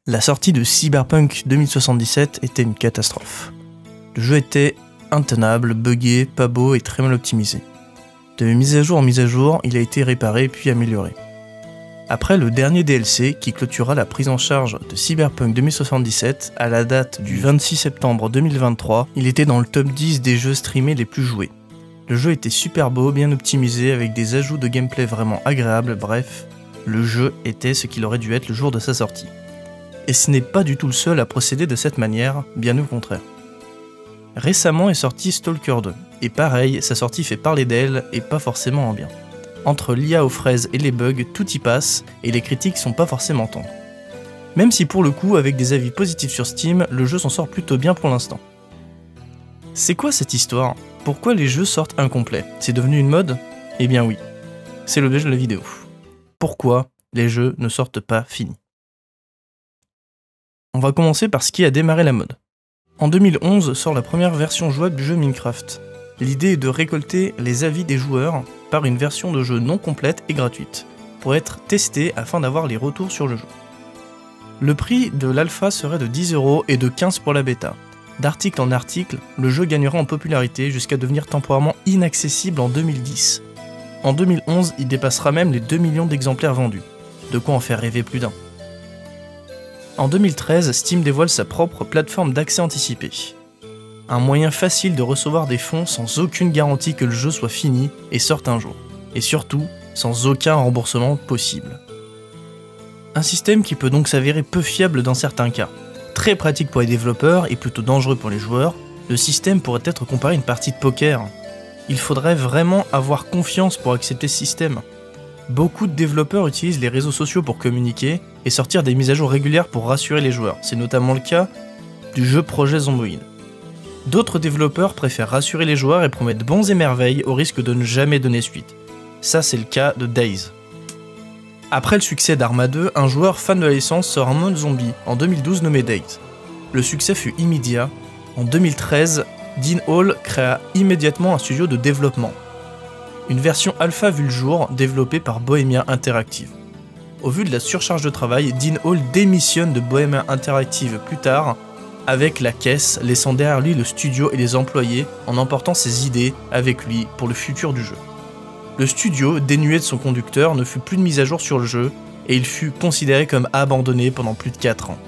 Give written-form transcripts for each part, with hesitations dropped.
La sortie de Cyberpunk 2077 était une catastrophe. Le jeu était intenable, buggé, pas beau et très mal optimisé. De mise à jour en mise à jour, il a été réparé puis amélioré. Après le dernier DLC qui clôtura la prise en charge de Cyberpunk 2077 à la date du 26 septembre 2023, il était dans le top 10 des jeux streamés les plus joués. Le jeu était super beau, bien optimisé, avec des ajouts de gameplay vraiment agréables, bref, le jeu était ce qu'il aurait dû être le jour de sa sortie. Et ce n'est pas du tout le seul à procéder de cette manière, bien au contraire. Récemment est sorti Stalker 2, et pareil, sa sortie fait parler d'elle et pas forcément en bien. Entre l'IA aux fraises et les bugs, tout y passe, et les critiques sont pas forcément tendres. Même si pour le coup, avec des avis positifs sur Steam, le jeu s'en sort plutôt bien pour l'instant. C'est quoi cette histoire? Pourquoi les jeux sortent incomplets? C'est devenu une mode? Eh bien oui, c'est l'objet de la vidéo. Pourquoi les jeux ne sortent pas finis? On va commencer par ce qui a démarré la mode. En 2011 sort la première version jouable du jeu Minecraft. L'idée est de récolter les avis des joueurs par une version de jeu non complète et gratuite, pour être testée afin d'avoir les retours sur le jeu. Le prix de l'alpha serait de 10 € et de 15 pour la bêta. D'article en article, le jeu gagnera en popularité jusqu'à devenir temporairement inaccessible en 2010. En 2011, il dépassera même les 2 millions d'exemplaires vendus. De quoi en faire rêver plus d'un. En 2013, Steam dévoile sa propre plateforme d'accès anticipé. Un moyen facile de recevoir des fonds sans aucune garantie que le jeu soit fini et sorte un jour. Et surtout, sans aucun remboursement possible. Un système qui peut donc s'avérer peu fiable dans certains cas. Très pratique pour les développeurs et plutôt dangereux pour les joueurs, le système pourrait être comparé à une partie de poker. Il faudrait vraiment avoir confiance pour accepter ce système. Beaucoup de développeurs utilisent les réseaux sociaux pour communiquer et sortir des mises à jour régulières pour rassurer les joueurs. C'est notamment le cas du jeu Projet Zomboid. D'autres développeurs préfèrent rassurer les joueurs et promettent bons et merveilles au risque de ne jamais donner suite. Ça, c'est le cas de Days. Après le succès d'Arma 2, un joueur fan de la licence sort un mode zombie en 2012 nommé Days. Le succès fut immédiat. En 2013, Dean Hall créa immédiatement un studio de développement. Une version alpha vue le jour, développée par Bohemia Interactive. Au vu de la surcharge de travail, Dean Hall démissionne de Bohemia Interactive plus tard, avec la caisse, laissant derrière lui le studio et les employés, en emportant ses idées avec lui pour le futur du jeu. Le studio, dénué de son conducteur, ne fut plus de mise à jour sur le jeu, et il fut considéré comme abandonné pendant plus de 4 ans.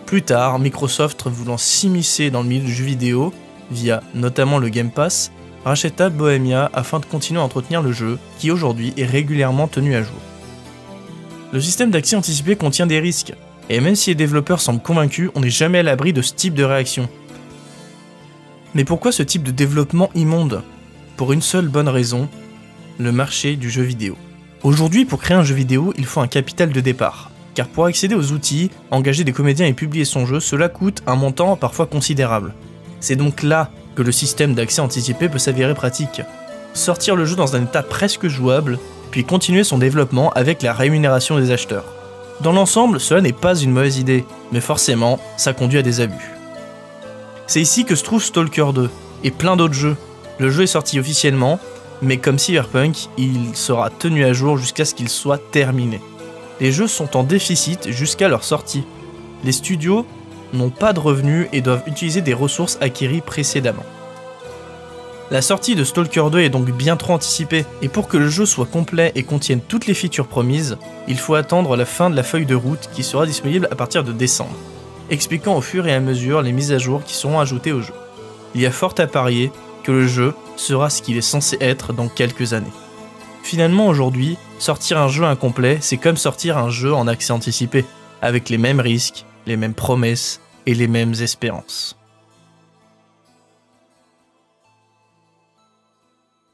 Plus tard, Microsoft, voulant s'immiscer dans le milieu du jeu vidéo, via notamment le Game Pass, racheta Bohemia afin de continuer à entretenir le jeu, qui aujourd'hui est régulièrement tenu à jour. Le système d'accès anticipé contient des risques, et même si les développeurs semblent convaincus, on n'est jamais à l'abri de ce type de réaction. Mais pourquoi ce type de développement immonde? Pour une seule bonne raison, le marché du jeu vidéo. Aujourd'hui, pour créer un jeu vidéo, il faut un capital de départ, car pour accéder aux outils, engager des comédiens et publier son jeu, cela coûte un montant parfois considérable. C'est donc là que le système d'accès anticipé peut s'avérer pratique. Sortir le jeu dans un état presque jouable, puis continuer son développement avec la rémunération des acheteurs. Dans l'ensemble, cela n'est pas une mauvaise idée, mais forcément, ça conduit à des abus. C'est ici que se trouve Stalker 2, et plein d'autres jeux. Le jeu est sorti officiellement, mais comme Cyberpunk, il sera tenu à jour jusqu'à ce qu'il soit terminé. Les jeux sont en déficit jusqu'à leur sortie. Les studios n'ont pas de revenus et doivent utiliser des ressources acquises précédemment. La sortie de Stalker 2 est donc bien trop anticipée, et pour que le jeu soit complet et contienne toutes les features promises, il faut attendre la fin de la feuille de route qui sera disponible à partir de décembre, expliquant au fur et à mesure les mises à jour qui seront ajoutées au jeu. Il y a fort à parier que le jeu sera ce qu'il est censé être dans quelques années. Finalement aujourd'hui, sortir un jeu incomplet, c'est comme sortir un jeu en accès anticipé, avec les mêmes risques, les mêmes promesses et les mêmes espérances.